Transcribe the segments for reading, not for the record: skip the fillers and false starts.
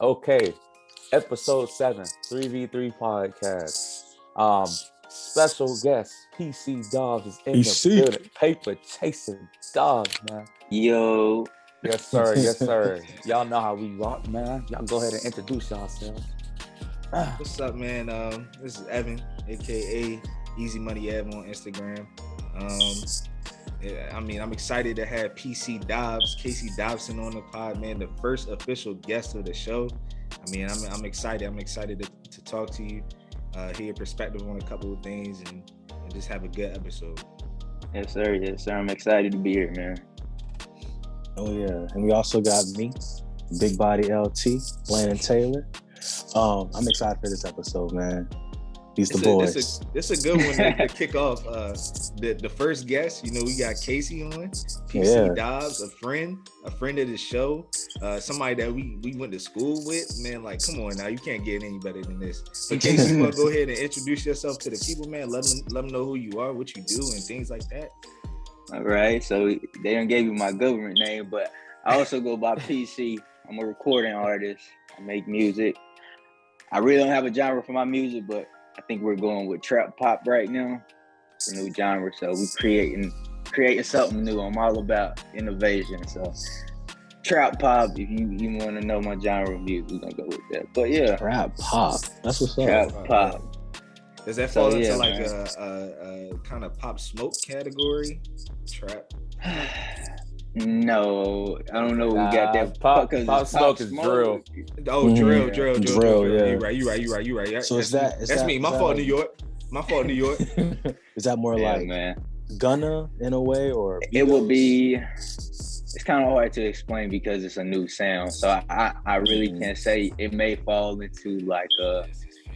Okay, episode 7, 3v3 podcast. Um, Special guest PC Dobz is in the PC. building. Paper chasing dogs, man. Yo, Yes, sir. Yes, sir. Y'all know how we rock, man. Y'all go ahead and introduce yourselves. What's up, man? This is Evan, aka Easy Money Ev on Instagram. I'm excited to have PC Dobz, Casey Dobson on the pod, man. The first official guest of the show. I'm excited. I'm excited to talk to you, hear your perspective on a couple of things, and just have a good episode. yes sir. I'm excited to be here, man. Oh yeah, and we also got me, Big Body LT, Landon Taylor. I'm excited for this episode, man. These the boys. This a good one to kick off. The first guest, we got Casey on. PC Dobz, a friend of the show, somebody that we went to school with. Man, like, come on now, you can't get any better than this. So Casey, you want to go ahead and introduce yourself to the people, man? Let them know who you are, what you do, and things like that. All right, so they done gave you my government name, but I also go by PC. I'm a recording artist. I make music. I really don't have a genre for my music, but I think we're going with trap pop right now. It's a new genre, so we creating something new. I'm all about innovation, so trap pop. If you want to know my genre of music, we're gonna go with that. But yeah, Trap pop. That's what's up. trap pop. Does that fall into like man. a kind of pop smoke category? Trap. No, I don't know. We got that Pop because smoke is drill. Oh, drill. Yeah. You right. So That's me. My fault, New York. Is that more like man? Gunna in a way, or It will be. It's kind of hard to explain because it's a new sound. So I really can't say. It may fall into like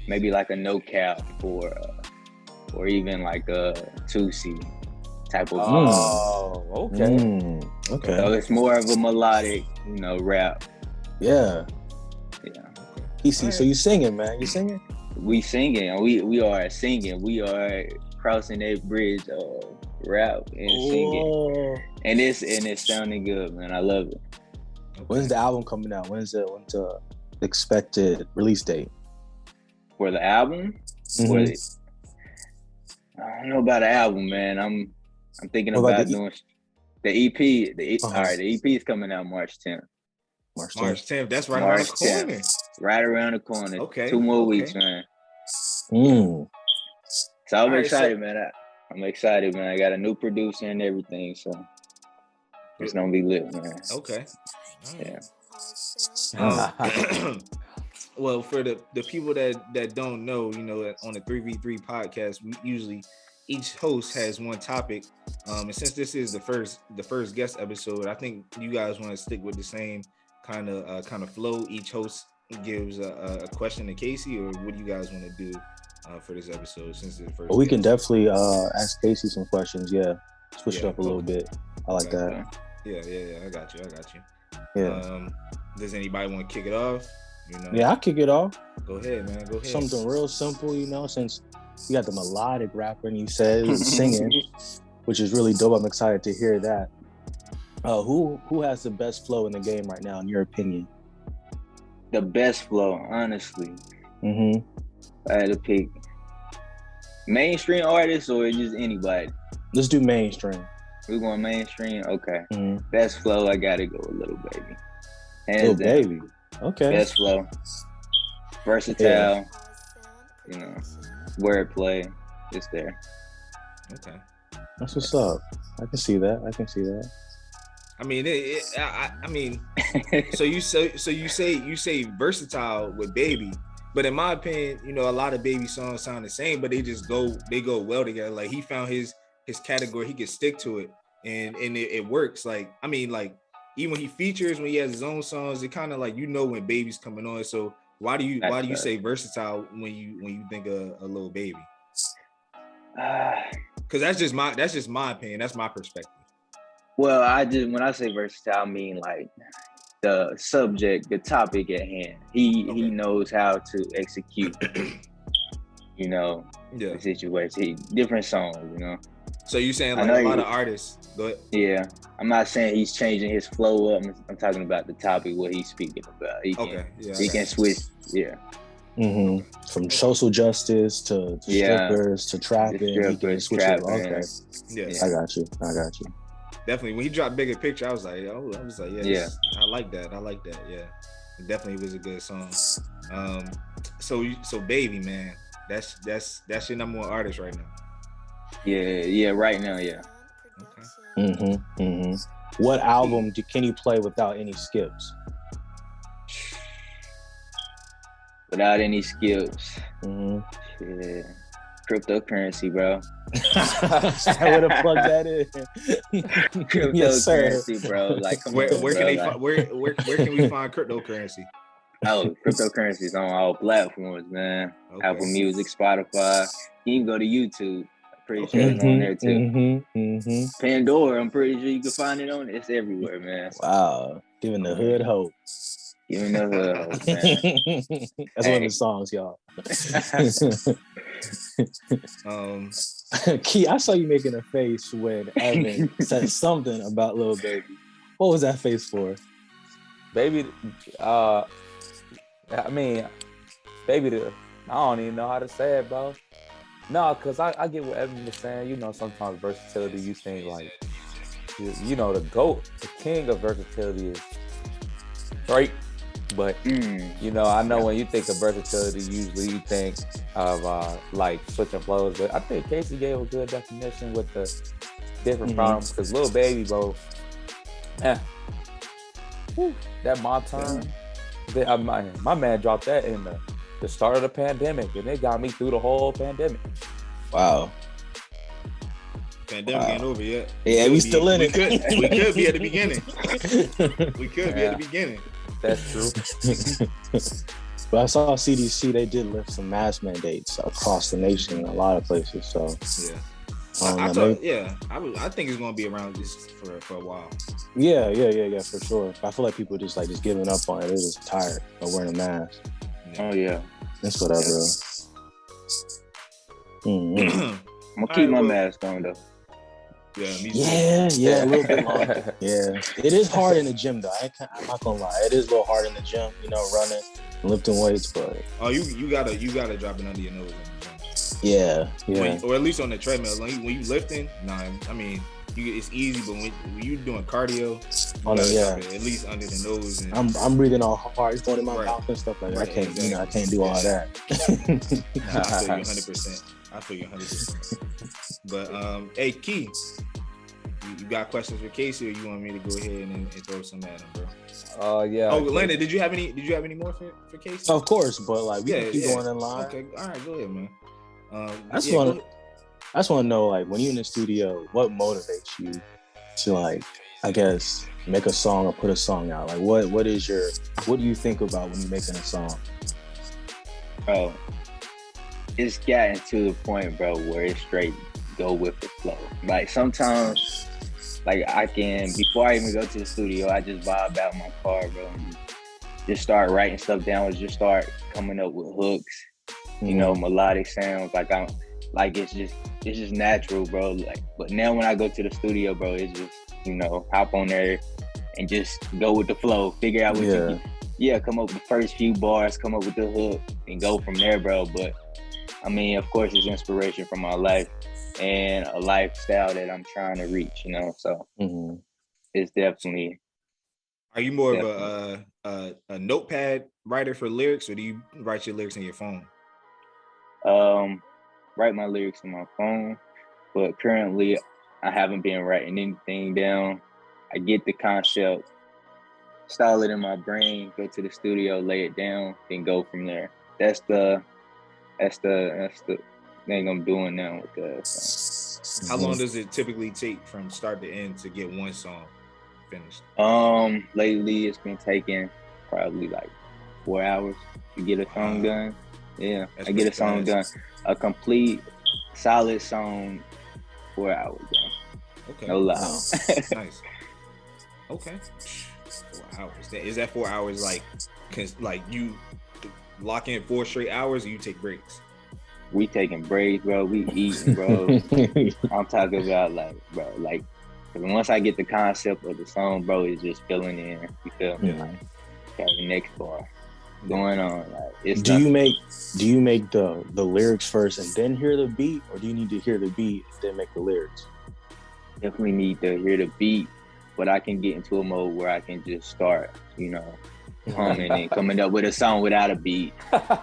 maybe like a no cap or even like a 2C type of. Oh, okay. Okay. So it's more of a melodic, rap. Yeah. Yeah. PC. So you singing, man? You singing? We singing. We are singing. We are crossing that bridge of rap and singing. And it's sounding good, man. I love it. When's the album coming out? When's the expected release date? For the album? Mhm. I don't know about the album, man. I'm thinking What about about doing the EP. All right, the EP is coming out March 10th. March 10th. March 10th. That's right around the corner. Right around the corner. Okay. 2 more weeks, man. Mm. So I'm All right, excited, man. I'm excited, man. I got a new producer and everything, so it's gonna be lit, man. Okay. Yeah. Well, for the people that don't know, on the 3v3 podcast, we usually each host has one topic. And since this is the first guest episode, I think you guys want to stick with the same kind of flow. Each host gives a question to Casey, or what do you guys want to do for this episode since it's the first? Well, we guest? can definitely ask Casey some questions. Yeah, switch it up a little bit. I like that. Yeah. I got you. Yeah. Does anybody want to kick it off? Yeah, I'll kick it off. Go ahead, man. Go ahead. Something real simple, since you got the melodic rapper and you said singing, which is really dope. I'm excited to hear that. Who has the best flow in the game right now, in your opinion? The best flow, honestly. Mm-hmm. I had to pick mainstream artists or just anybody. Let's do mainstream. We're going mainstream. Okay. Mm-hmm. Best flow, I gotta go with Little Baby. Hands Little down. Baby. Okay. Best flow. Versatile. Wordplay. It's there. Okay. That's what's up. I can see that. I mean, so you say versatile with Baby, but in my opinion, a lot of Baby songs sound the same, but they go well together. Like, he found his category, he can stick to it, and it works. Like, even when he features, when he has his own songs, it kind of like, when Baby's coming on. So why do you say versatile when you think of a Lil Baby? Because that's just my opinion. That's my perspective. Well, when I say versatile, I mean like the subject, the topic at hand. He knows how to execute, the situation. Different songs, So you saying I like know a lot he- of artists? Go ahead. Yeah, I'm not saying he's changing his flow up. I'm talking about the topic, what he's speaking about. He Okay. Yeah. he can switch. Yeah, From social justice to Yeah. strippers to trapping, he can strippers, switch it. trapping. Okay, Yeah. I got you. Definitely. When he dropped Bigger Picture, I was like, Yeah. I like that. Yeah. It definitely was a good song. So Baby, man, that's your number one artist right now. Yeah. Right now, yeah. Okay. What album can you play without any skips? Without any skips. Yeah. Cryptocurrency, bro. I would have plugged that in. Yes, sir. Cryptocurrency, bro. Like, come Where on, can bro. they Like, where can we find cryptocurrency? oh, cryptocurrency is on all platforms, man. Okay. Apple Music, Spotify. You can go to YouTube. I'm pretty sure it's on there too. Pandora, I'm pretty sure you can find it on. It's everywhere, man. Wow, giving the hood hope. Even though, man. That's one of the songs, y'all. Key, I saw you making a face when Evan said something about Lil Baby. What was that face for? Baby, I mean, Baby, I don't even know how to say it, bro. No, because I get what Evan was saying. You know, sometimes versatility, you think like, you know, the GOAT, the king of versatility is Drake. But, you know, I know when you think of versatility, usually you think of like switching flows. But I think Casey gave a good definition with the different problems. Because Lil Baby, bro, that my turn. My man dropped that in the start of the pandemic, and it got me through the whole pandemic. Wow. Pandemic ain't over yet. Yeah, we still in it. We could be at the beginning. We could be at the beginning. That's true. But I saw CDC, they did lift some mask mandates across the nation in a lot of places. So yeah, I think it's gonna be around this for a while. Yeah, for sure. I feel like people just giving up on it. They're just tired of wearing a mask. Oh yeah, it's whatever. I'm gonna keep my mask on though. Yeah, me too. Yeah, a little bit longer. Yeah, it is hard in the gym though. I'm not gonna lie, it is a little hard in the gym. You know, running, lifting weights, but you gotta drop it under your nose in the gym. Yeah. Or at least on the treadmill. When you lifting, I mean, it's easy, but when you doing cardio, at least under the nose. And, I'm breathing all hard. It's going in my mouth and stuff like that. I can't, exactly. I can't do all that. I feel you 100%. But hey, Key, you got questions for Casey, or you want me to go ahead and throw some at him, bro? Yeah. Oh, Landon, did you have any more for Casey? Of course, but we can keep going in line. Okay, all right, go ahead, man. I just want to know, when you're in the studio, what motivates you to I guess make a song or put a song out? What do you think about when you're making a song? Bro, it's gotten to the point, bro, where it's straight go with the flow. Sometimes, I can, before I even go to the studio, I just vibe out my car, bro, and just start writing stuff down, just start coming up with hooks, you know, melodic sounds. It's just natural, bro. But now when I go to the studio, bro, it's just, hop on there and just go with the flow, figure out what you can, come up with the first few bars, come up with the hook, and go from there, bro. But I mean, of course, it's inspiration from my life and a lifestyle that I'm trying to reach, so it's definitely. Are you more of a notepad writer for lyrics, or do you write your lyrics in your phone? Write my lyrics on my phone, but currently I haven't been writing anything down. I get the concept, style it in my brain, go to the studio, lay it down, then go from there. That's the thing I'm doing now with that. How long does it typically take from start to end to get one song finished? Lately it's been taking probably 4 hours to get a song done. Yeah, I get a song done. A complete, solid song, 4 hours, bro. Okay. No lie. Nice. Okay. 4 hours. Is that 4 hours you lock in 4 straight hours, or you take breaks? we taking breaks, bro. We eating, bro. I'm talking about like, bro, like, cause once I get the concept of the song, bro, it's just filling in. You feel me? Like, okay, next bar going on. Like, it's do you make the lyrics first and then hear the beat, or do you need to hear the beat and then make the lyrics? definitely need to hear the beat, but I can get into a mode where I can just start, humming and coming up with a song without a beat.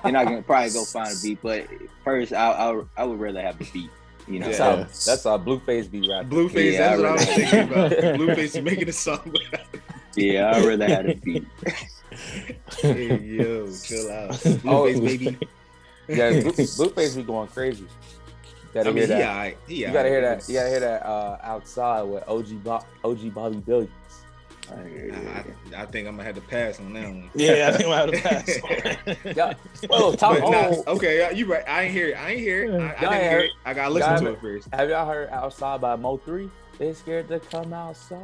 Then I can probably go find a beat, but first I would rather have the beat. That's how Blueface be rapping. Blueface, Yeah, that's what I was thinking about. Blueface is making a song. Yeah, I'd rather have the beat. Hey, yo, chill out. Blueface, baby. Yeah, Blueface be going crazy. You gotta hear that. You gotta hear that. You gotta hear that outside with OG Bobby Billions. I think I'm gonna have to pass on that one. Yeah, I think I'm gonna have to pass. Yeah. Well, top okay, you right. I ain't hear it. I didn't hear it. I gotta listen to it first. Have y'all heard "Outside" by Mo3? They scared to come outside.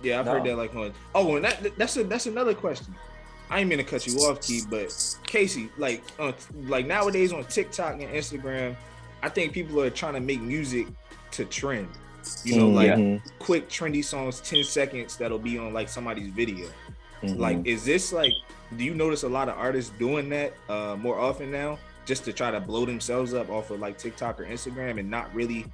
Yeah, I've heard that like one. Oh, and that's another question. I ain't mean to cut you off, Keith, but Casey, like nowadays on TikTok and Instagram, I think people are trying to make music to trend. Quick trendy songs, 10 seconds that'll be on like somebody's video. Like, is this like, do you notice a lot of artists doing that more often now, just to try to blow themselves up off of like TikTok or Instagram and not really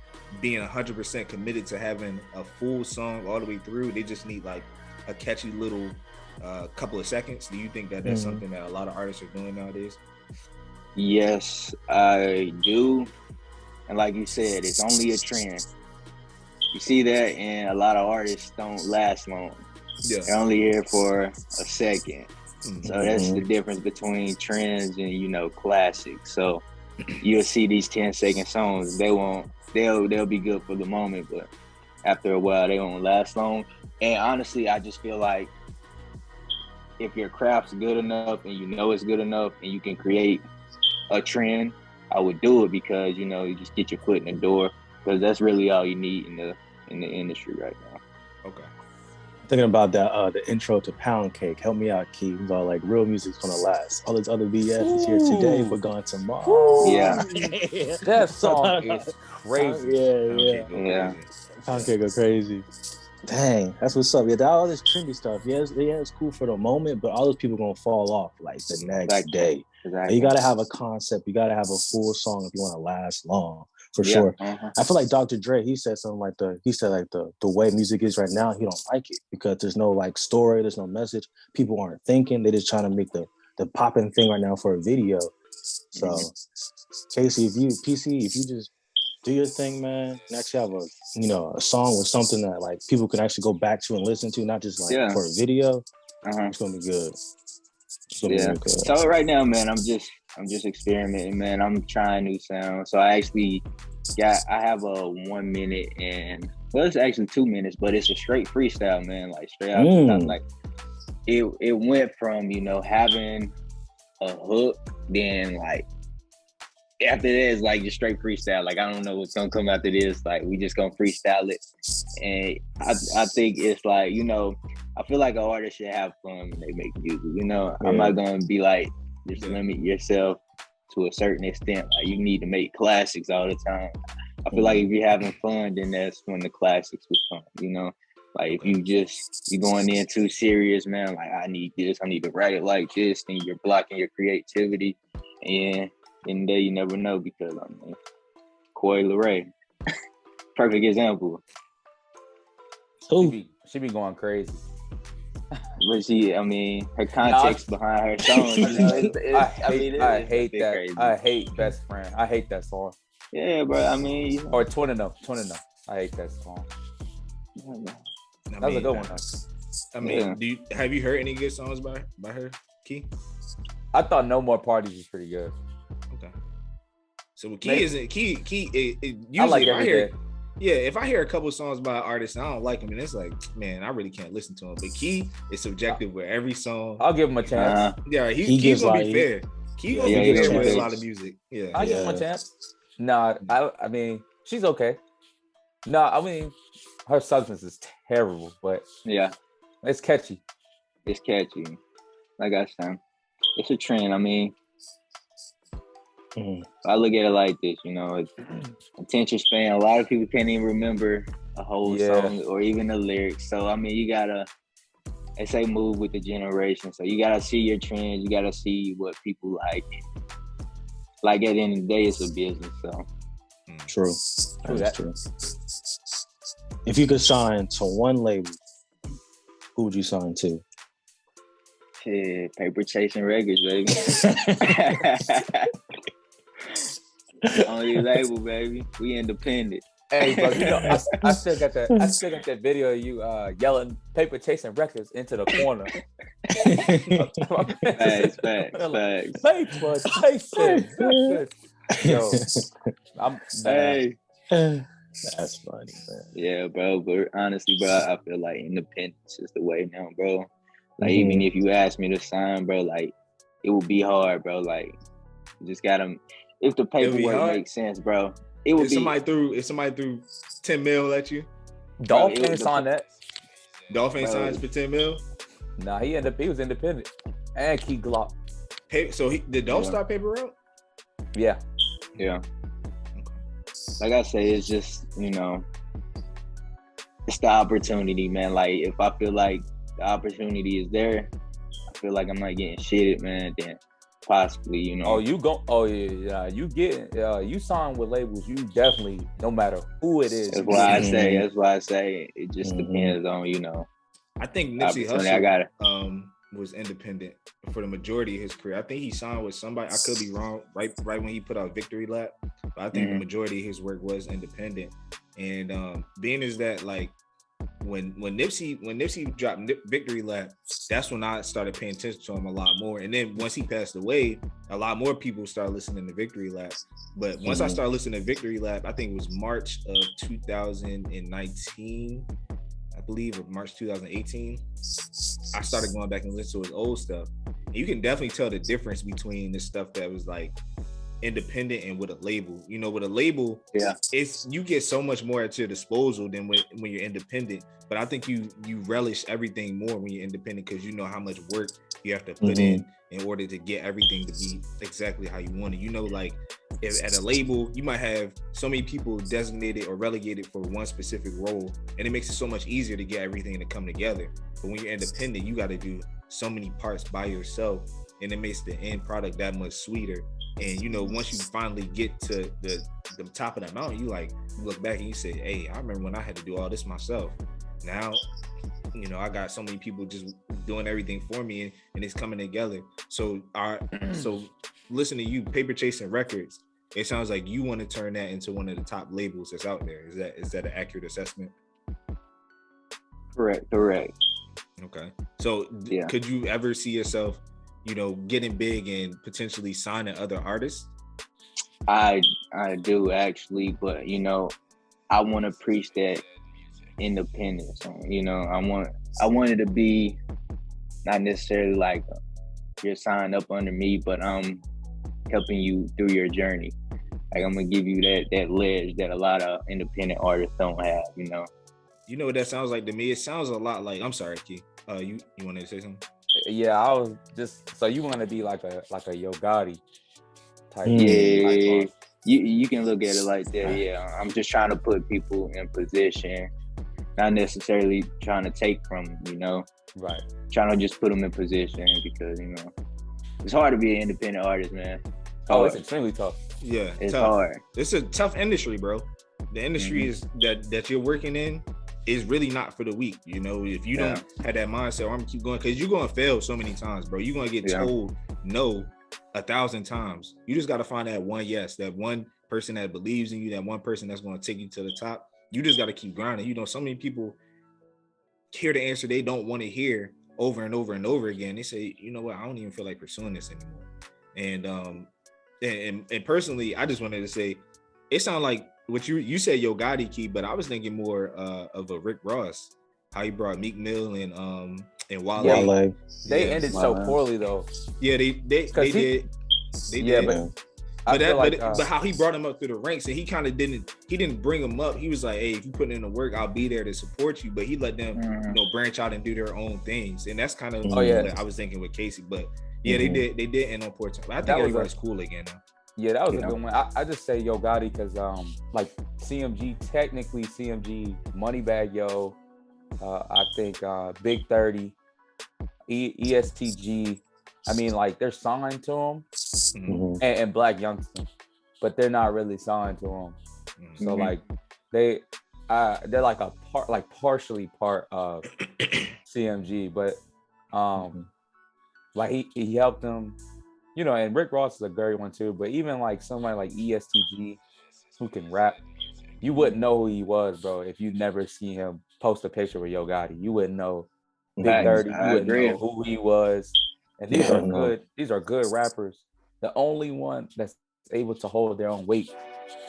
being 100% committed to having a full song all the way through? They just need like a catchy little couple of seconds. Do you think that that's something that a lot of artists are doing nowadays? Yes, I do. And like you said, it's only a trend. You see that, and a lot of artists don't last long. Yeah. They're only here for a second. So that's the difference between trends and classics. So you'll see these 10-second songs. They'll be good for the moment, but after a while they won't last long. And honestly, I just feel like if your craft's good enough and it's good enough and you can create a trend, I would do it, because you just get your foot in the door, because that's really all you need in the industry right now. Okay. Thinking about that, the intro to Pound Cake. Help me out, Keith. It's all like, real music's gonna last. All this other BS is here today, but gone tomorrow. Ooh. Yeah. That song is crazy. Yeah. Pound Cake go crazy. Dang, that's what's up. Yeah, all this trendy stuff. Yeah, it's cool for the moment, but all those people gonna fall off like the next day. Exactly. You gotta have a concept. You gotta have a full song if you want to last long, for sure. I feel like Dr. Dre, he said something like the way music is right now, he don't like it because there's no like story, there's no message. People aren't thinking. They're just trying to make the popping thing right now for a video. So, Casey, if you just do your thing, man, and actually have a song with something that like people can actually go back to and listen to, not just like for a video. It's gonna be good. So right now, man, I'm just experimenting, man. I'm trying new sounds. So I have a 1 minute and it's actually 2 minutes, but it's a straight freestyle, man. Like straight out, like it went from having a hook, then like after that it's like just straight freestyle. Like I don't know what's gonna come after this. Like we just gonna freestyle it, and I think it's like I feel like an artist should have fun when they make music. I'm not gonna be like just limit yourself to a certain extent. Like you need to make classics all the time. I feel like if you're having fun, then that's when the classics will come. Like if you're going in too serious, man. Like I need this, I need to write it like this, then you're blocking your creativity. And in there, you never know, because Coi Leray, perfect example. She be going crazy. But her context behind her songs. I hate that. Crazy. I hate Best Friend. I hate that song. Yeah, bro. Or Twin Enough. I hate that song. That was a good one. Have you heard any good songs by her, Key? I thought No More Parties was pretty good. Okay. So Key isn't Key. Usually, I like if I hear a couple songs by artists and I don't like them, and it's like, man, I really can't listen to them. But Key is subjective with every song. I'll give him a chance. He's gonna be fair. Key gonna be fair with a lot of music. Yeah, I'll give him a chance. No, I mean, she's okay. No, I mean, her substance is terrible, but it's catchy. It's catchy. Like I said, it's a trend. I look at it like this, you know, attention span. A lot of people can't even remember a whole song or even the lyrics. So I mean, you gotta, they say move with the generation. So you gotta see your trends. You gotta see what people like. Like at the end of the day, it's a business. So true. That's true. If you could sign to one label, who would you sign to? Shit, Paper Chasing Records, baby. Only label, baby. We independent. Hey, bro, you know, I still got that video of you yelling "Paper Chasing Records" into the corner. Facts. Paper Chasing Records. Yo, hey. That's funny, man. Yeah, bro. But honestly, bro, I feel like independence is the way now, bro. Like even if you ask me to sign, bro, like it would be hard, bro. Like you just gotta, if the paperwork makes sense, bro. It would if somebody threw 10 mil at you. Dolph ain't signed that. Dolph ain't signed for 10 mil. Nah, he was independent and Key Glock. So did Dolph start paper route? Yeah. Like I say, it's just, you know, it's the opportunity, man. Like if I feel like the opportunity is there, I feel like I'm not getting shitted, man. Then possibly, you know. You sign with labels, you definitely, no matter who it is. That's why I say it just depends on, you know. I think Nipsey Hussle was independent for the majority of his career. I think he signed with somebody. I could be wrong. Right when he put out Victory Lap, but I think the majority of his work was independent. And being is that like when Nipsey dropped Victory Lap, that's when I started paying attention to him a lot more. And then once he passed away, a lot more people started listening to Victory Lap. But once I started listening to Victory Lap, I think it was March of 2019. I believe of March 2018, I started going back and listening to his old stuff. And you can definitely tell the difference between the stuff that was like independent and with a label. You know, with a label, it's you get so much more at your disposal than when you're independent. But I think you relish everything more when you're independent because you know how much work you have to put in order to get everything to be exactly how you want it. You know, like if at a label, you might have so many people designated or relegated for one specific role, and it makes it so much easier to get everything to come together. But when you're independent, you got to do so many parts by yourself, and it makes the end product that much sweeter. And you know, once you finally get to the top of that mountain, you look back and you say, "Hey, I remember when I had to do all this myself." Now, you know, I got so many people just doing everything for me, and it's coming together. So listen to you, Paper Chasing Records. It sounds like you want to turn that into one of the top labels that's out there. Is that an accurate assessment? Correct. Okay. So could you ever see yourself, you know, getting big and potentially signing other artists? I do actually, but you know, I want to preach that independence. You know, I want it to be not necessarily like you're signed up under me, but I'm helping you through your journey. Like I'm gonna give you that ledge that a lot of independent artists don't have. You know. You know what that sounds like to me? It sounds a lot like. I'm sorry, Key. You wanted to say something? Yeah, I was just. So you want to be like a Yo Gotti type? Yeah, you can look at it like that. Yeah, I'm just trying to put people in position, not necessarily trying to take from them, you know. Right. Trying to just put them in position because you know it's hard to be an independent artist, man. It's extremely tough. Yeah, it's tough. hard. It's a tough industry, bro. The industry is that you're working in is really not for the weak. You know, if you don't have that mindset, I'm gonna keep going because you're gonna fail so many times, bro. You're gonna get told no 1,000 times. You just gotta find that one yes, that one person that believes in you, that one person that's gonna take you to the top. You just gotta keep grinding. You know, so many people hear the answer they don't want to hear over and over and over again. They say, you know what, I don't even feel like pursuing this anymore. And personally, I just wanted to say, it sounded like what you said Yo Gotti, Key, but I was thinking more of a Rick Ross, how he brought Meek Mill and Wale. Wale. They ended so poorly though. Yeah, they did. They did. But how he brought him up through the ranks, and he kind of didn't bring him up. He was like, hey, if you put in the work, I'll be there to support you. But he let them, you know, branch out and do their own things. And that's kind of what I was thinking with Casey. But yeah, they did end on poor time. But I think everybody's cool again now. Yeah, that was You a know? good one. I just say Yo Gotti because like CMG, technically CMG, Moneybag Yo, I think Big 30, ESTG. I mean, like they're signed to him, Mhm. and Black Youngster, but they're not really signed to him. So Mhm. like they're like a part, like partially part of CMG, but like he helped them, you know. And Rick Ross is a great one too. But even like somebody like ESTG who can rap, you wouldn't know who he was, bro, if you never seen him post a picture with Yo Gotti. You wouldn't know Big Mhm. 30. You I wouldn't agree. know who he was. And these Yeah, are no. good. These are good rappers. The only one that's able to hold their own weight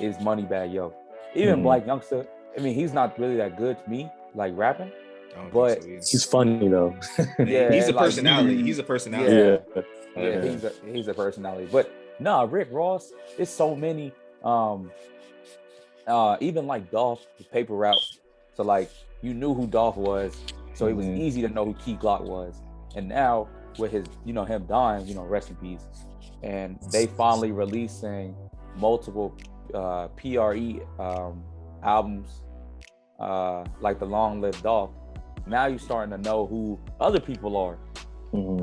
is Moneybag Yo. Even Mhm. Black Youngster. I mean, he's not really that good to me, like rapping. I don't But think so either. He's funny though. yeah, He's a like personality. He's a personality. yeah, Yeah. yeah, he's a personality. But no, Rick Ross, it's so many. Even like Dolph, the paper route. So like you knew who Dolph was, so it was Mhm. easy to know who Key Glock was. And now with his, you know, him dying, you know, rest in peace. And they finally releasing multiple PRE albums, like the Long Live Dolph. Now you're starting to know who other people are, Mhm.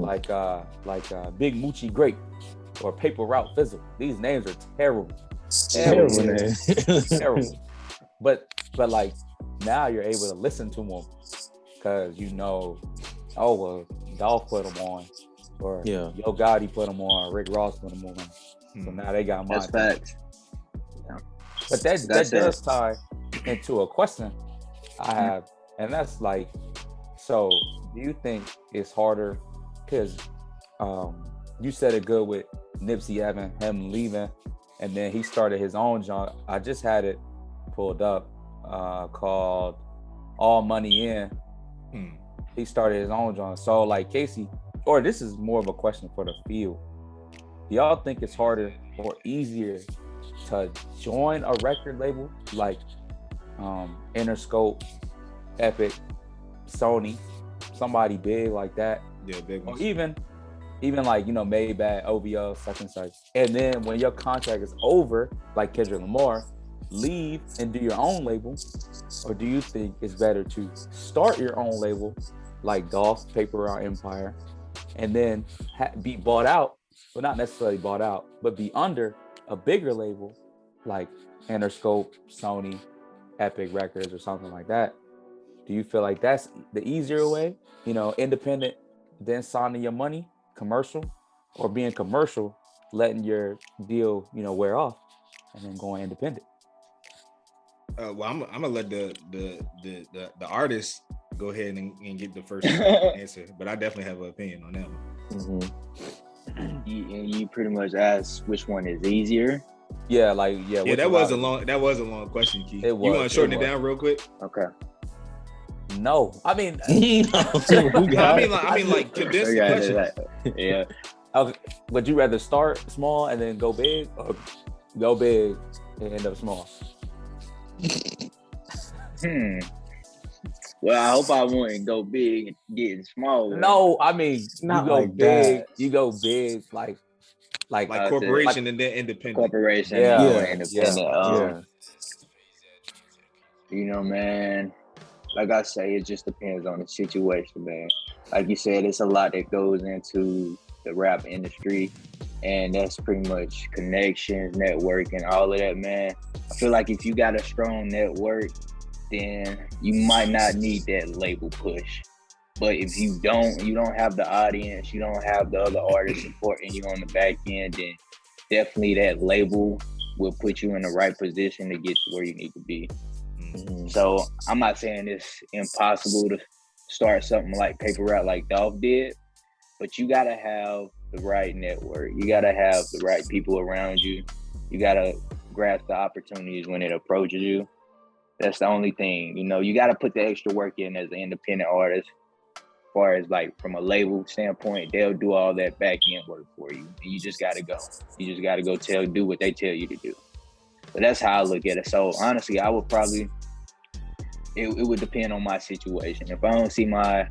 like Big Moochie Grape or Paper Route Fizzle. These names are terrible. Terrible Terrible. name. Terrible. But like now you're able to listen to them because you know, oh well, Dolph put them on, or Yeah. Yo Gotti put them on, Rick Ross put them on. So now they got my That's attention. facts. But that That's does it. tie into a question I have, and that's like, so do you think it's harder? Because you said it good with Nipsey Evans, him leaving, and then he started his own genre. I just had it pulled up, called All Money In. He started his own genre. So like Casey, or this is more of a question for the field. Do y'all think it's harder or easier to join a record label like Interscope, Epic, Sony, somebody big like that, Yeah, big or ones. even like, you know, Maybach, OVO, such and such, and then when your contract is over, like Kendrick Lamar, leave and do your own label? Or do you think it's better to start your own label like Dolph, Paper Route Empire, and then be bought out, well, not necessarily bought out, but be under a bigger label like Interscope, Sony, Epic Records, or something like that? Do you feel like that's the easier way, you know, independent, then signing your money, commercial, or being commercial, letting your deal, you know, wear off, and then going independent? Well, I'm gonna let the artist go ahead and get the first answer, but I definitely have an opinion on that one. Mhm. You pretty much asked which one is easier. Yeah, like yeah. Yeah, that was a long question, Keith. It was, You want to shorten it it was. down real quick? Okay. No, I mean, I mean, like condense the question. Yeah. okay, would you rather start small and then go big, or go big and end up small? Well, I hope I wouldn't go big and getting smaller. No, I mean, Not you go like big. that. You go big, like Like I said, corporation and then independent. corporation, Yeah, and yeah, independent. Yeah. You know, man, like I say, it just depends on the situation, man. Like you said, it's a lot that goes into the rap industry, and that's pretty much connections, networking, all of that, man. I feel like if you got a strong network, then you might not need that label push. But if you don't have the audience, you don't have the other artists supporting you on the back end, then definitely that label will put you in the right position to get to where you need to be. Mhm. So I'm not saying it's impossible to start something like Paper Route like Dolph did, but you gotta have the right network. You gotta have the right people around you. You gotta grasp the opportunities when it approaches you. That's the only thing. You know, you gotta put the extra work in as an independent artist. As far as like from a label standpoint, they'll do all that back end work for you. And you just gotta go. You just gotta go do what they tell you to do. But that's how I look at it. So honestly, I would probably, it would depend on my situation. If I don't see my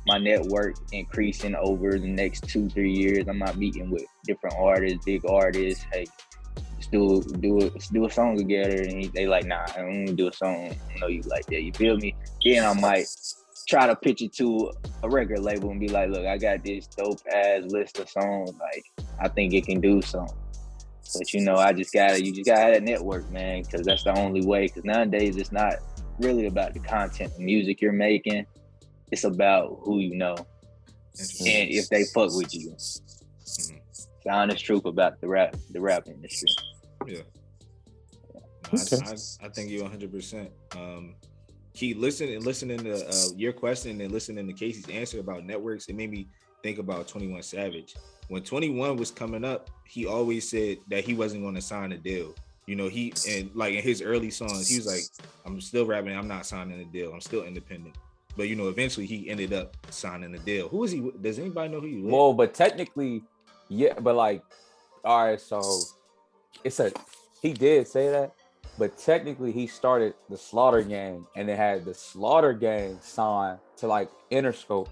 network increasing over the next 2-3 years, I'm not meeting with different artists, big artists. Hey, do a song together, and they like, nah, I don't do a song. I know you like that. You feel me? Then I might try to pitch it to a record label and be like, look, I got this dope ass list of songs. Like, I think it can do something. But you just gotta have that network, man, because that's the only way. Because nowadays it's not really about the content of music you're making. It's about who you know and if they fuck with you. Mm-hmm. The honest truth about the rap industry. Yeah. No, I think you're 100%. Keep listening to your question and listening to Casey's answer about networks. It made me think about 21 Savage. When 21 was coming up, he always said that he wasn't going to sign a deal. He and like in his early songs, he was like, "I'm still rapping. I'm not signing a deal. I'm still independent." But eventually he ended up signing a deal. Who is he? Does anybody know who he was? Well, but technically, yeah. But like, all right, so he did say that, but technically he started the Slaughter Gang, and they had the Slaughter Gang signed to like Interscope.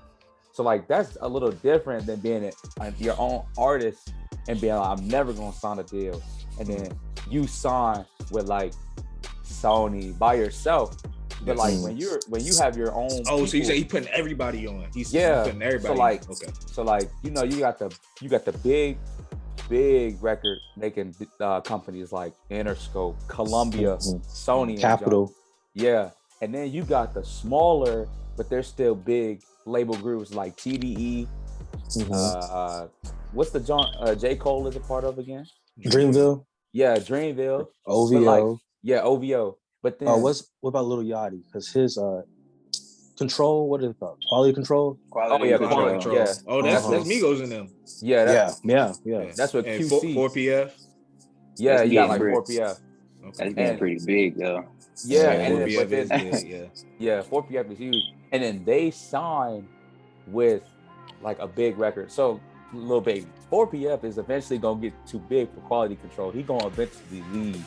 So like that's a little different than being your own artist and being like, I'm never gonna sign a deal, and then you sign with like Sony by yourself. But like when you have your own people, so you say he putting everybody on. He's putting everybody. So like okay. So like you got the big record making companies like Interscope, Columbia, Sony, Capitol. Yeah, and then you got the smaller, but they're still big label groups like TDE. What's the J. Cole is a part of again? Dreamville. Yeah, Dreamville. OVO. OVO. But then what about Lil Yachty? Because his Control, what is it called? Quality Control? Quality Control. Yeah. Oh, that's Migos in them. Yeah. Yeah. That's what QC. 4PF. Yeah, you got like 4PF. Okay. That's getting pretty big though. Yeah, and 4PF is big, yeah, 4PF is huge. And then they signed with like a big record. So Lil Baby, 4PF is eventually gonna get too big for Quality Control. He gonna eventually leave.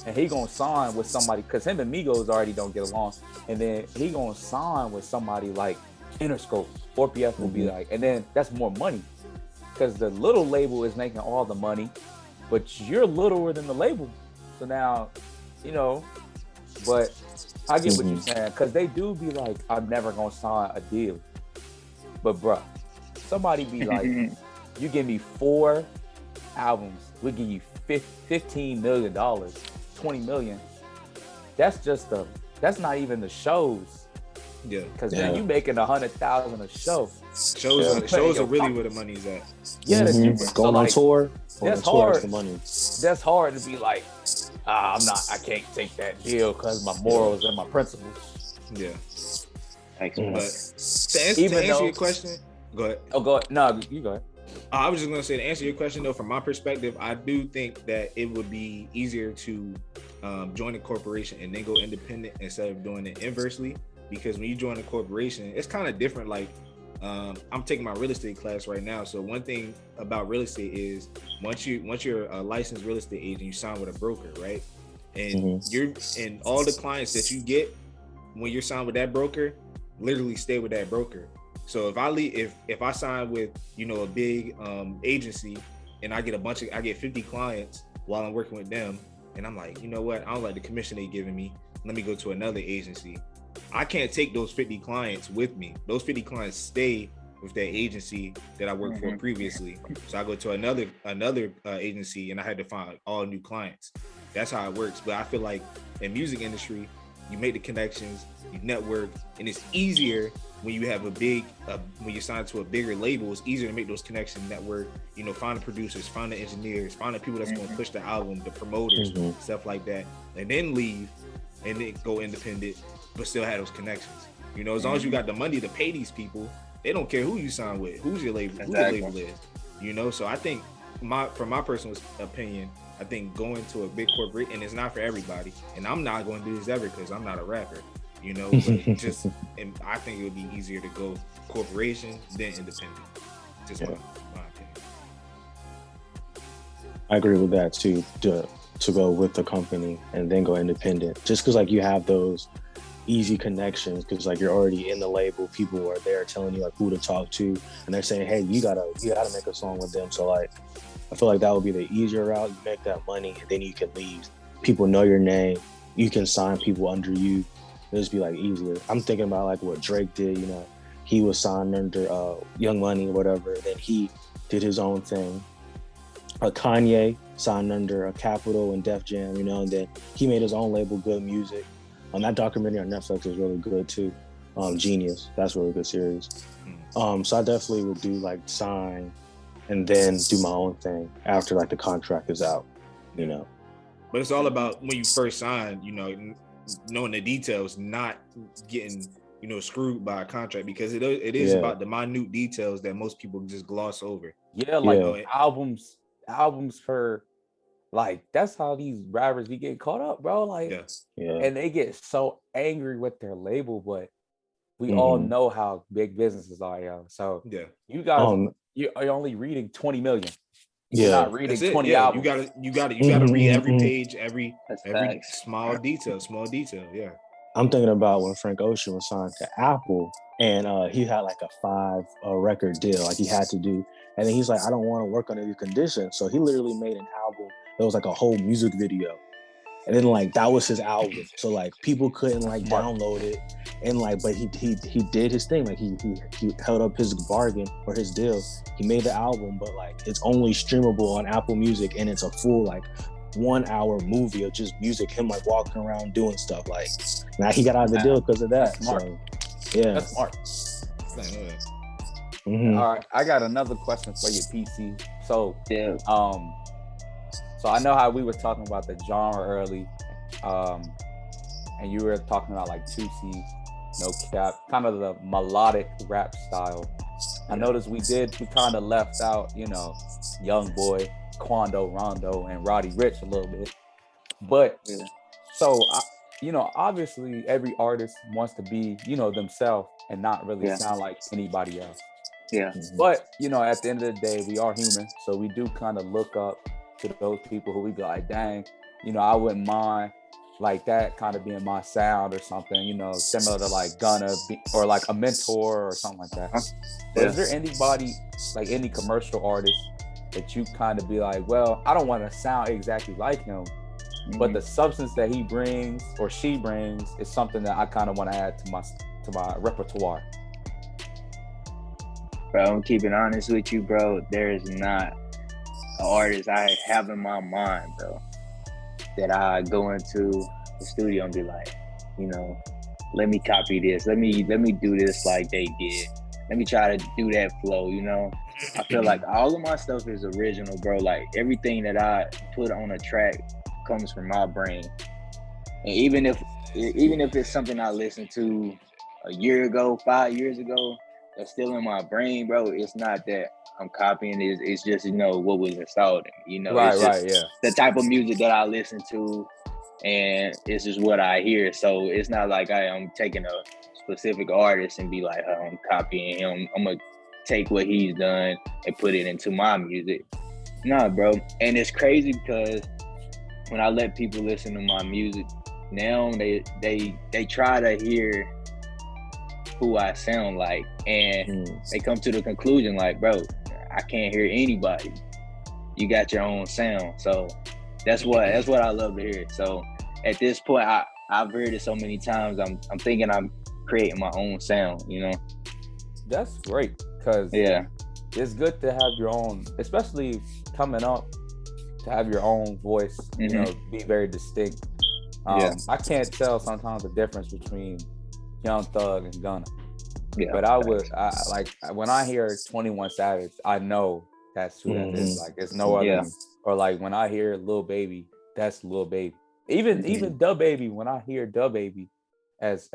And he gonna sign with somebody, because him and Migos already don't get along. And then he gonna sign with somebody like Interscope. 4PF will be like, and then that's more money. Because the little label is making all the money, but you're littler than the label. So now, but I get what you're saying. Because they do be like, I'm never gonna sign a deal. But bruh, somebody be like, you give me 4 albums, we give you $15 million, $20 million. That's not even the shows. Yeah. Because then you making $100,000 a show. Shows are really where the money's at. Yeah, going on tour. That's hard. The money. That's hard to be like, I can't take that deal because my morals and my principles. Yeah. But to answer your question, go ahead. Oh, go ahead. No, you go ahead. I was just going to say, to answer your question, though, from my perspective, I do think that it would be easier to join a corporation and then go independent instead of doing it inversely. Because when you join a corporation, it's kind of different. Like, I'm taking my real estate class right now. So one thing about real estate is once you're a licensed real estate agent, you sign with a broker, right? And and all the clients that you get when you're signed with that broker literally stay with that broker. So if I leave, if I sign with a big agency and I get 50 clients while I'm working with them, and I'm like, you know what, I don't like the commission they giving me, let me go to another agency. I can't take those 50 clients with me. Those 50 clients stay with that agency that I worked for previously. So I go to another agency and I had to find all new clients. That's how it works. But I feel like in music industry, you make the connections, you network, and it's easier when you have when you're signed to a bigger label. It's easier to make those connections, network, find the producers, find the engineers, find the people that's going to push the album, the promoters, stuff like that, and then leave and then go independent, but still have those connections. As long as you got the money to pay these people, they don't care who you sign with, who's your label, who your label is. So I think from my personal opinion, I think going to a big corporate, and it's not for everybody, and I'm not going to do this ever because I'm not a rapper, but just, and I think it would be easier to go corporation than independent. Just my opinion. I agree with that too, to go with the company and then go independent, just because like you have those easy connections, because like you're already in the label, people are there telling you like who to talk to, and they're saying, hey, you gotta make a song with them. So like I feel like that would be the easier route. You make that money and then you can leave. People know your name. You can sign people under you. It'll just be like easier. I'm thinking about like what Drake did, you know. He was signed under Young Money or whatever. Then he did his own thing. Kanye signed under Capitol and Def Jam, you know, and then he made his own label, Good Music. That documentary on Netflix is really good too. Genius. That's a really good series. So I definitely would do like sign and then do my own thing after like the contract is out, you know. But it's all about when you first sign, you know, knowing the details, not getting, you know, screwed by a contract, because it is about the minute details that most people just gloss over. Yeah, like albums for, like, that's how these rappers be getting caught up, bro. Like, and they get so angry with their label, but we all know how big businesses are, yo. So you guys, you're only reading 20 million. You're not reading 20 albums. You gotta read every page, every small detail. Yeah. I'm thinking about when Frank Ocean was signed to Apple, and he had like a 5 record deal, like he had to do. And then he's like, I don't want to work under your conditions. So he literally made an album that was like a whole music video. And then like that was his album. So like people couldn't like download it. And like, but he did his thing. Like he held up his bargain or his deal. He made the album, but like it's only streamable on Apple Music, and it's a full like 1 hour movie of just music, him like walking around doing stuff. Like now he got out of the deal because of that. That's smart. So, yeah. That's smart. All right, I got another question for you, PC. So so I know how we were talking about the genre early, and you were talking about like 2C, No Cap, kind of the melodic rap style. I noticed we kind of left out, you know, Young Boy, Quando, Rondo, and Roddy Ricch a little bit. But so, you know, obviously every artist wants to be, you know, themselves and not really sound like anybody else. But, you know, at the end of the day, we are human. So we do kind of look up to those people who we be like, dang, you know, I wouldn't mind like that kind of being my sound or something, you know, similar to like Gunna or like a mentor or something like that. But is there anybody, like any commercial artist that you kind of be like, well, I don't want to sound exactly like him, but the substance that he brings or she brings is something that I kind of want to add to my repertoire? Bro, I'm keeping honest with you, bro. There is not an artist I have in my mind, bro, that I go into the studio and be like, you know, let me copy this. Let me do this like they did. Let me try to do that flow, you know? I feel like all of my stuff is original, bro. Like everything that I put on a track comes from my brain. And even if it's something I listened to a year ago, 5 years ago, that's still in my brain, bro, it's not that I'm copying it. It's just, you know, what was installed in me, you know? The type of music that I listen to, and it's just what I hear. So it's not like I'm taking a specific artist and be like, oh, I'm copying him. I'm gonna take what he's done and put it into my music. Nah, bro. And it's crazy because when I let people listen to my music now, they try to hear who I sound like, and they come to the conclusion like, bro, I can't hear anybody. You got your own sound. So that's what I love to hear. So at this point, I've heard it so many times. I'm thinking I'm creating my own sound, you know? That's great, because it's good to have your own, especially coming up, to have your own voice, you know, be very distinct. I can't tell sometimes the difference between Young Thug and Gunna. But I like when I hear 21 Savage, I know that's who that is. Like it's no other. Or like when I hear Lil Baby, that's Lil Baby. Even Da Baby, when I hear Da Baby, as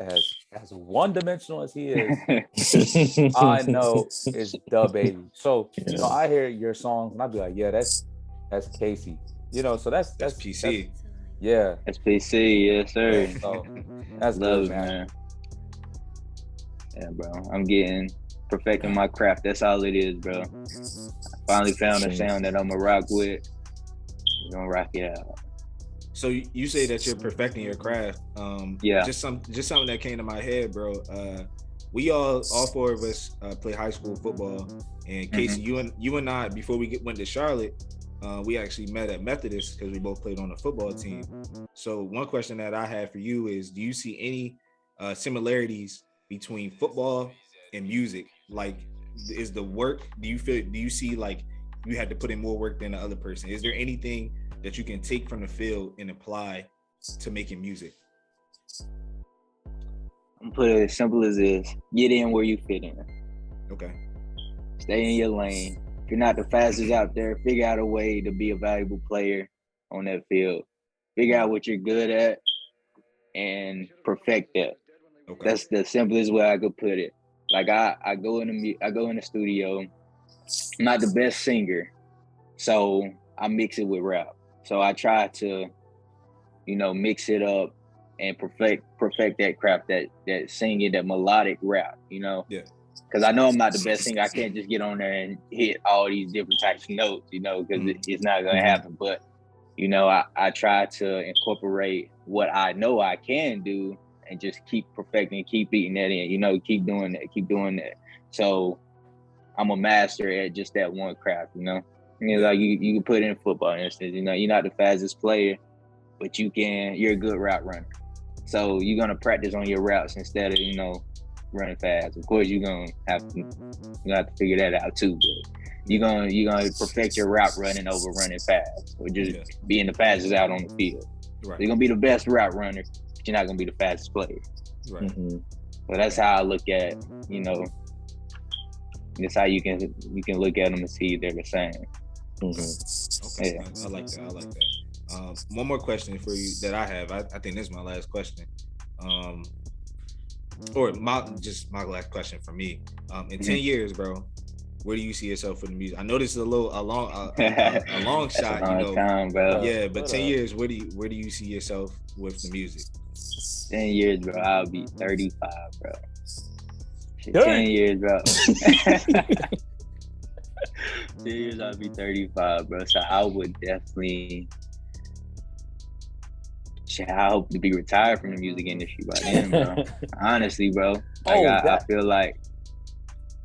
one dimensional as he is, I know it's Da Baby. So you know, I hear your songs and I'd be like, yeah, that's Casey. You know, so that's PC. That's PC, yes sir. Yeah, so that's love, good, man. Yeah, bro. I'm perfecting my craft. That's all it is, bro. I finally found a sound that I'm gonna rock with. We're gonna rock it out. So you say that you're perfecting your craft. Just something that came to my head, bro. We all 4 of us play high school football, and Casey, you and I, before we went to Charlotte, we actually met at Methodist because we both played on the football team. So one question that I have for you is, do you see any similarities between football and music? Like, is the work, do you see like you had to put in more work than the other person? Is there anything that you can take from the field and apply to making music? I'm put it as simple as this: get in where you fit in. Okay. Stay in your lane. If you're not the fastest out there, figure out a way to be a valuable player on that field. Figure out what you're good at and perfect that. Okay. That's the simplest way I could put it. Like I go in the studio. I'm not the best singer, so I mix it with rap. So I try to, mix it up and perfect that craft, that singing, that melodic rap. Yeah. Because I know I'm not the best singer. I can't just get on there and hit all these different types of notes, because it's not gonna happen. But I try to incorporate what I know I can do and just keep perfecting, keep beating that in, keep doing that. So I'm a master at just that one craft, like you can put in football, for instance, you're not the fastest player, but you're a good route runner. So you're gonna practice on your routes instead of, running fast. Of course, you're gonna have to figure that out too, but you're gonna perfect your route running over running fast, or just being the fastest out on the field. Right. So you're gonna be the best route runner, but you're not gonna be the fastest player. Right. Mm-hmm. So that's how I look at, that's how you can look at them and see they're the same. Mm-hmm. Okay. Yeah. I like that. One more question for you that I have. I think this is my last question. Or my last question for me. In 10 years, bro, where do you see yourself with the music? I know this is a long shot, a long time, bro. Yeah, but 10 years, where do you see yourself with the music? 10 years, bro, I'll be 35, bro. 10 years, bro. 10 years, I'll be 35, bro. So I would definitely, I hope to be retired from the music industry by then, bro. Honestly, bro. I feel like.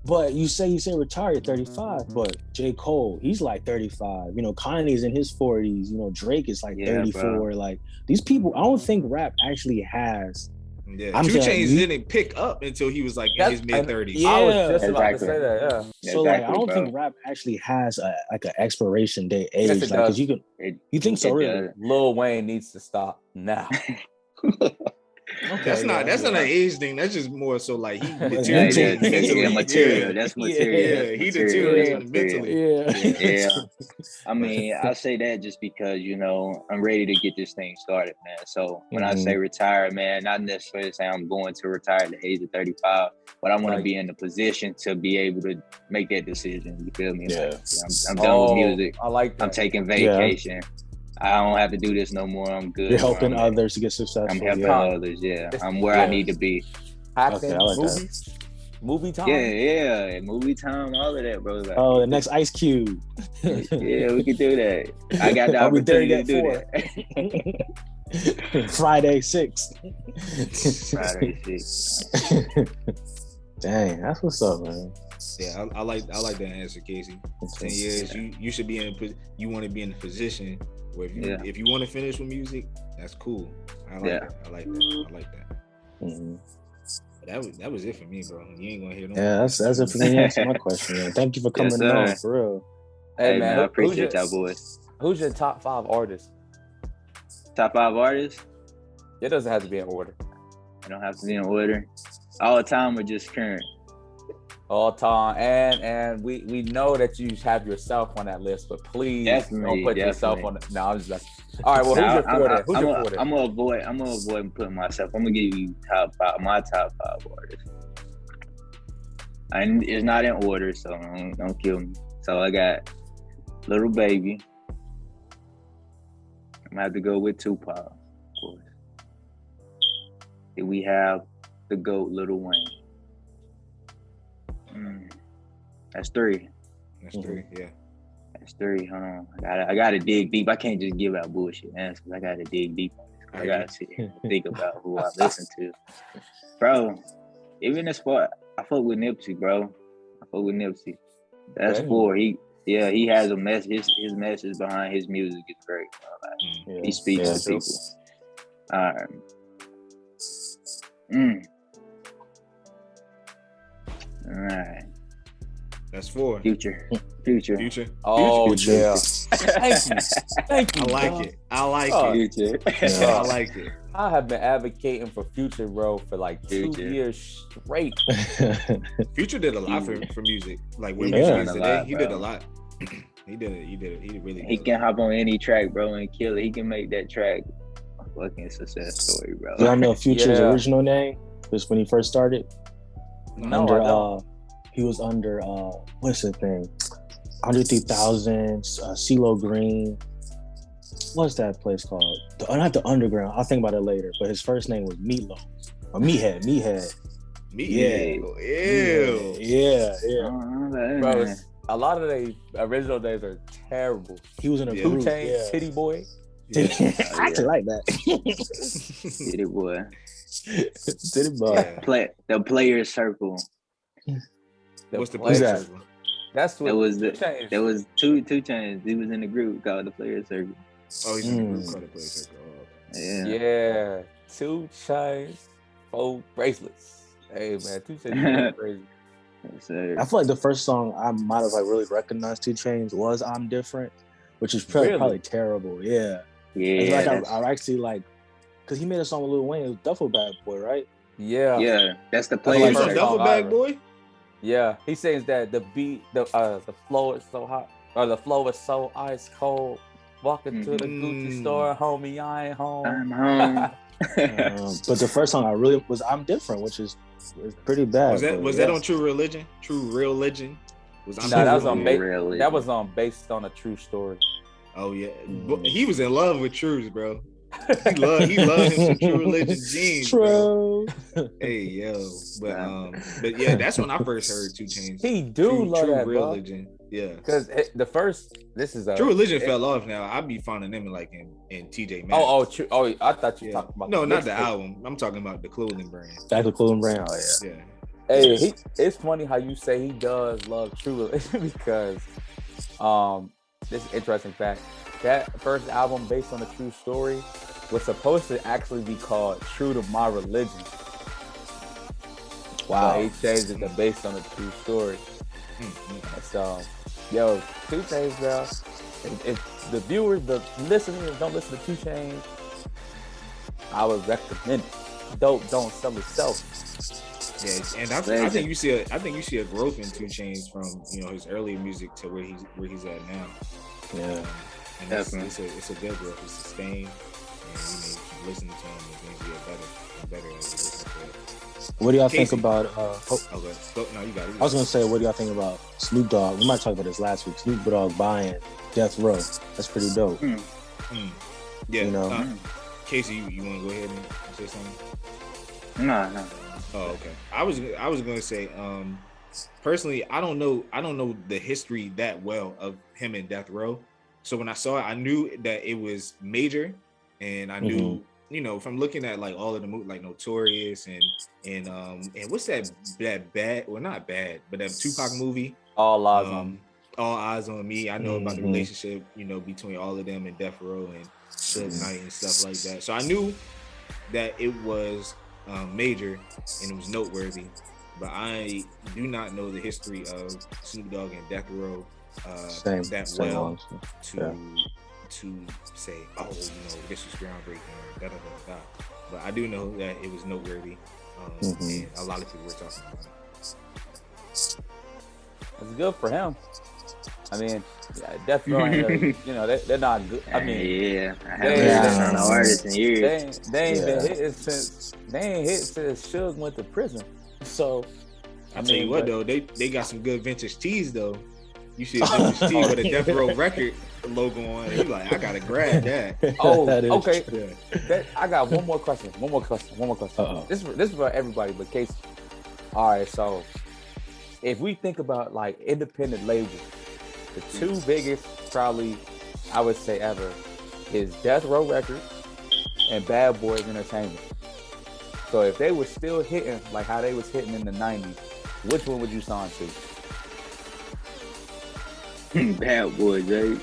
But you say retired at 35, but J. Cole, he's like 35. Kanye's in his 40s. Drake is like 34. Bro. Like, these people, I don't think rap actually has. Yeah, 2 Chainz didn't pick up until he was like in his mid-30s. Yeah, I was just about to say that. Yeah. So I don't think rap actually has an expiration date age. Yes, it like, does. You think so, really? Lil Wayne needs to stop now. Okay, that's not an age thing. That's just more so like he deteriorates mentally. Material. That's material. Yeah, he deteriorates mentally. Yeah. I mean, I say that just because I'm ready to get this thing started, man. So when I say retire, man, not necessarily say I'm going to retire at the age of 35, but I want to be in the position to be able to make that decision. You feel me? Yeah. Like, I'm done with music. I like that. I'm taking vacation. Yeah. I don't have to do this no more. I'm good. You're helping others to get successful. I'm helping others. Yeah, I'm where I need to be. Acting, I like movies, that. Movie time. Yeah, movie time, all of that, bro. Like, the next Ice Cube. Yeah, we can do that. I got the opportunity to do that. Friday 6. Friday 6. Dang, that's what's up, man. Yeah, I like that answer, Casey. 10 years, you should be you want to be in a position where if you want to finish with music, that's cool. I like that. Mm-hmm. That was it for me, bro. You ain't gonna hear no. Yeah, that's it for me to answer my question, man. Thank you for coming on, for real. Hey man, I appreciate y'all boys. Who's your top 5 artists? Top 5 artists? It doesn't have to be in order. It don't have to be in order. All time or just current? All time, and we know that you have yourself on that list, but please don't put yourself on it. No, I'm just messing. All right, well, who's your 40? I'm gonna avoid putting myself. I'm gonna give you my top 5 artists. And it's not in order, so don't kill me. So I got Little Baby. I'm gonna have to go with Tupac, of course. Then we have the GOAT, Lil Wayne. That's 3. That's 3, yeah. That's 3, huh? I gotta dig deep. I can't just give out bullshit answers. I gotta dig deep. I gotta sit here and think about who I listen to. Bro, even as far, I fuck with Nipsey, bro. That's 4. Yeah, he has a message. His message behind his music is great. Yeah. He speaks to true. people. All right. All right. That's 4. Future. Oh Future. yeah. Thank you. I like dog. it. I like Oh, it. Future. I like it. I have been advocating for Future, bro, for like 2 Future. years straight. Future did a lot for music. Like where He music done is a today, lot, he did a bro. lot. He really He did. can hop on any track, bro, and kill it. He can make that track a fucking success story, bro. Y'all know Future's Yeah. original name? Just when he first started? No, under I don't. he was under what's the thing? 103,000, CeeLo Green. What's that place called? Not the Underground. I'll think about it later. But his first name was Meatloaf. Or Meathead. Ew. Yeah. Bro, a lot of the original names are terrible. He was in a Yeah. 2 group. Chainz, Yeah. Titty Boy. I actually like that. Get it, boy. Did it, boy. Yeah. The Players Circle. What's the Players that? Circle? That's what That was 2 Chainz. There was two Chainz. He was in the group called the Players Circle. Oh, he's in the group called the Play Circle. Oh, okay. Yeah. Yeah, 2 Chainz, 4 bracelets. Hey man, 2 Chainz is crazy. So, I feel like the first song I might have like really recognized 2 Chainz was "I'm Different," which is probably, Really? probably terrible. Yeah, yeah, it's like that's, I actually like because he made a song with Lil Wayne. It was Duffel Bag Boy, right? Yeah, yeah, that's the That's Oh, like Players he's a first Circle. Duffel song Bag I Boy? yeah. He says that the beat, the flow is so hot, or the flow is so ice cold. Walking to the Gucci store, homie, I ain't home. I'm home. But the first song I really was "I'm Different," which is pretty bad. Was that but that yeah. on True Religion? True Real Legend? Was Nah, that was on Really? that was on based on a true story. Oh yeah, But he was in love with Trues, bro. He loved him some True Religion jeans, bro. True. Hey yo, but yeah, that's when I first heard 2 Chainz. He do love that, Real bro. Religion. Yeah, Because the first, this is a True Religion fell off now. I be finding them in TJ Maxx. true. Oh, I thought you Yeah. talking about No, not the mixtape. album. I'm talking about the clothing brand. Back to Clothing Brand. Oh yeah. Yeah. Hey, it's funny how you say he does love True Religion because, this is an interesting fact. That first album based on a true story was supposed to actually be called True to My Religion. Wow. But he changed it to based on a true story. So, yo, 2 Chainz, bro. If the viewers, the listeners don't listen to 2 Chainz, I would recommend it. Dope don't sell itself. Yeah, and I think you see a growth in 2 Chainz from his earlier music to where he's at now. Yeah. And Definitely. it's a good growth. It's sustained, and you keep listening to him, and things get better and better as you listen to it. What do y'all Casey. think about? No, you got it. I was gonna say, what do y'all think about Snoop Dogg? We might talk about this last week. Snoop Dogg buying Death Row. That's pretty dope. Yeah, you know. Casey, you want to go ahead and say something? No. Oh, okay. I was gonna say, personally, I don't know the history that well of him in Death Row. So when I saw it, I knew that it was major, and I knew, from looking at like all of the movies, like Notorious and what's that bad? Well, not bad, but that Tupac movie. All eyes on. All Eyes on Me. I know about the relationship, between all of them and Death Row and Suge Knight and stuff like that. So I knew that it was major and it was noteworthy, but I do not know the history of Snoop Dogg and Death Row Same well honestly. to say, this was groundbreaking or da da da da. But I do know that it was noteworthy, and a lot of people were talking about it. It's good for him. I mean, Death Row, they're not good. I mean, I haven't listened to no artist in years. They ain't been hitting since Suge went to prison. So, I tell you what though, they got some good vintage tees though. You see a vintage tee with a Death Row record logo on, and you like, I gotta grab that. Oh, That is okay. true. I got one more question. Uh-oh. This is for everybody, but Casey. All right, so if we think about like independent labels, the 2 biggest probably I would say ever is Death Row Records and Bad Boys Entertainment. So if they were still hitting like how they was hitting in the 90s, which one would you sign to? Bad boys, Jay.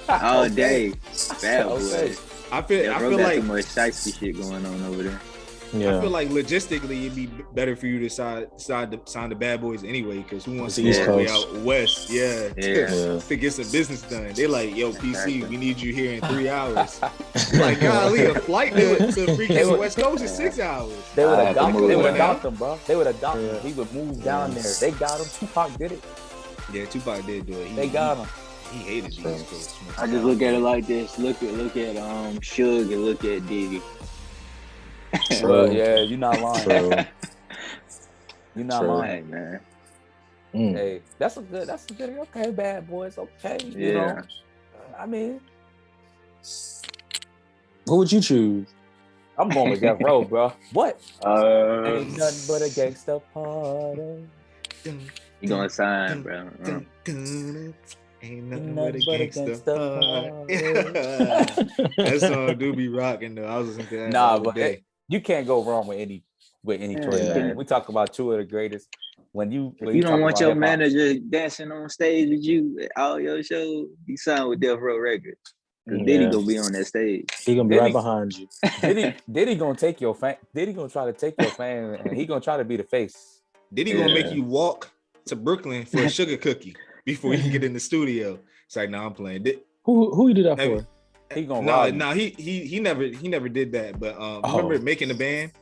All day. Bad boys. I feel got like too much shiesty shit going on over there. I feel like logistically it'd be better for you to sign the Bad Boys anyway, because who wants to East go all the way Coast. out west? To get some business done. They're like, yo, PC, we need you here in 3 hours. Like, golly, a flight to freaking West Coast is 6 hours. They would adopt move him, bro. They would adopt him. He would move down there. They got him. Tupac did it. Yeah, Tupac did do it. They got him. He hated the East Coast. I just look at it like this. Look at Suge and look at Diddy. Bro, yeah, you're not lying. True. You're not True. lying. Hey, man. Hey, that's a good. Okay, Bad Boys. Okay, you know. I mean, What would you choose? I'm going with Death Row, bro. What? Ain't You nothing but a gangsta party. gonna sign, bro? Ain't nothing but a gangsta. That song do be rocking though. I was listening to that. Nah, but you can't go wrong with any choice, Yeah. man. We talk about two of the greatest. When you don't want talk your about manager dancing on stage with you at all your shows, you sign with Death Row Records. Cause Diddy gonna be on that stage. He gonna be Diddy- right behind you. Diddy gonna take your fan. Diddy gonna try to take your fan, and he gonna try to be the face. Diddy gonna make you walk to Brooklyn for a sugar cookie before you can get in the studio. It's like, no, I'm playing. Who you do that for? He gonna rob you. He never did that. But remember Making the Band,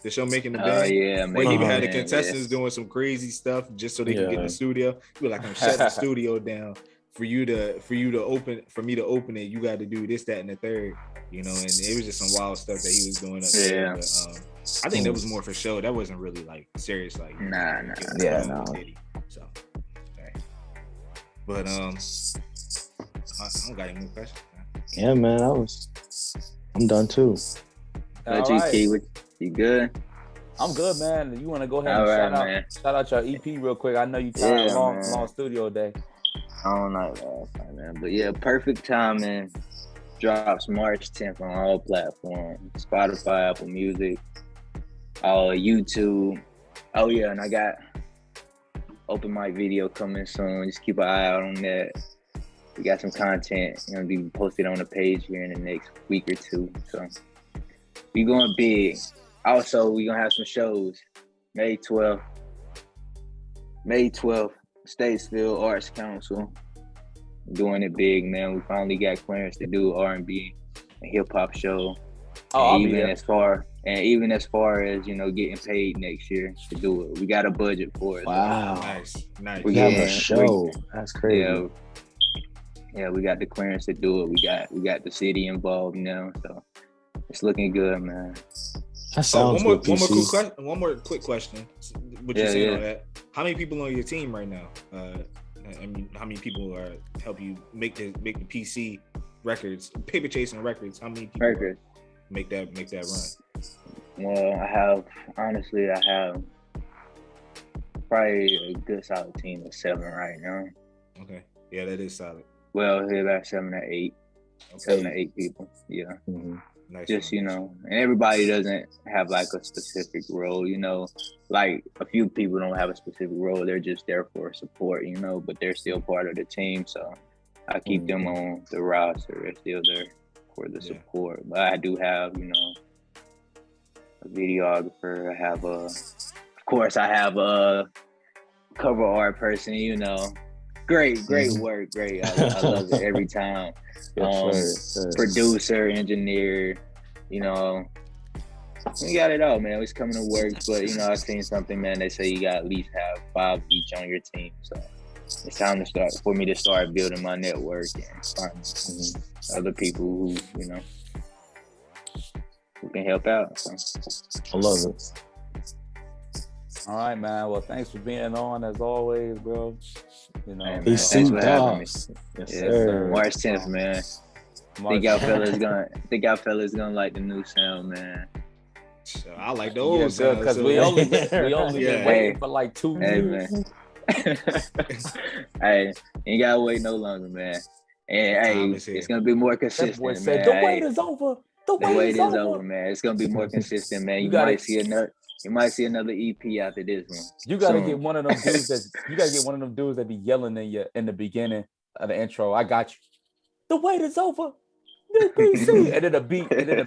the show Making the Band. Oh yeah, Where he had the man, contestants doing some crazy stuff just so they could get in the studio. He was like, I'm shutting the studio down for me to open it. You got to do this, that, and the third. You know, and it was just some wild stuff that he was doing up there. But, I think that was more for show. That wasn't really like serious. Like Nah. Diddy. So, okay. But I don't got any more questions. Yeah, man, I'm done too. But All you, right. Key, you good? I'm good, man. You want to go ahead All and right, shout out your EP real quick? I know you tired long studio day. I don't know last time, man. But yeah, perfect timing. Drops March 10th on all platforms. Spotify, Apple Music, all YouTube. Oh yeah, and I got open mic video coming soon. Just keep an eye out on that. We got some content gonna be posted on the page here in the next week or two. So we going big. Also, we gonna have some shows. May 12th, Statesville Arts Council. Doing it big, man. We finally got clearance to do R&B and hip hop show. Oh, And even as far as, you know, getting paid next year to do it. We got a budget for it. Wow. Nice. We have a show. That's crazy. Yeah, we got the clearance to do it. We got the city involved now, so it's looking good, man. That sounds good, PC. One more quick question. What you saying on that? How many people on your team right now? I mean, how many people help you make the PC records, paper chasing records? How many people make that run? Well, I have probably a good solid team of 7 right now. Okay, yeah, that is solid. Well, here about 7 or 8, 7 or 8 people. Yeah. Mm-hmm. Nice. Just, you know, and everybody doesn't have like a specific role, you know, like a few people don't have a specific role. They're just there for support, you know, but they're still part of the team. So I keep them on the roster. They're still there for the support. But I do have, you know, a videographer. I have I have a cover art person, you know. Great work. Great. I love it every time. Producer, engineer, you know, we got it all, man. It's coming to work, but you know, I've seen something, man. They say you got at least have 5 each on your team, so it's time for me to start building my network and find other people who, you know, who can help out. So. I love it. All right, man. Well, thanks for being on as always, bro. You know, PC Dobz. Yes, sir. March 10th, man. Think y'all fellas gonna like the new sound, man. So I like the old sound because we only been waiting for like 2 years. Man. Hey, ain't gotta wait no longer, man. And hey, it's gonna be more consistent, that boy man. said, the wait is over. The wait is over, man. It's gonna be more consistent, man. You might see You might see another EP after this one. You gotta soon. get one of them dudes that be yelling in the beginning of the intro. I got you. The wait is over. New PC. And then the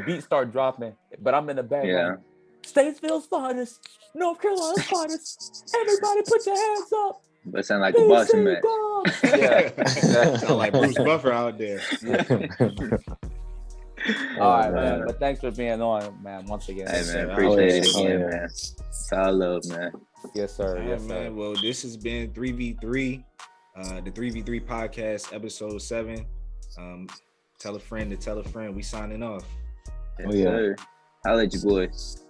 beat start dropping. But I'm in the back. Yeah. Like, Statesville's finest, North Carolina's finest. Everybody put your hands up. But sound like a boxing match. Yeah. Sound like Bruce Buffer out there. All right, man. But thanks for being on, man. Once again. Hey, man. I Appreciate it always- again, man. It's all love, man. Yes, sir. All Yes, right, sir. man. Well, this has been 3v3, the 3v3 podcast, episode 7. Tell a friend to tell a friend. We signing off. Yes, Oh, yeah. sir. I'll let you boys.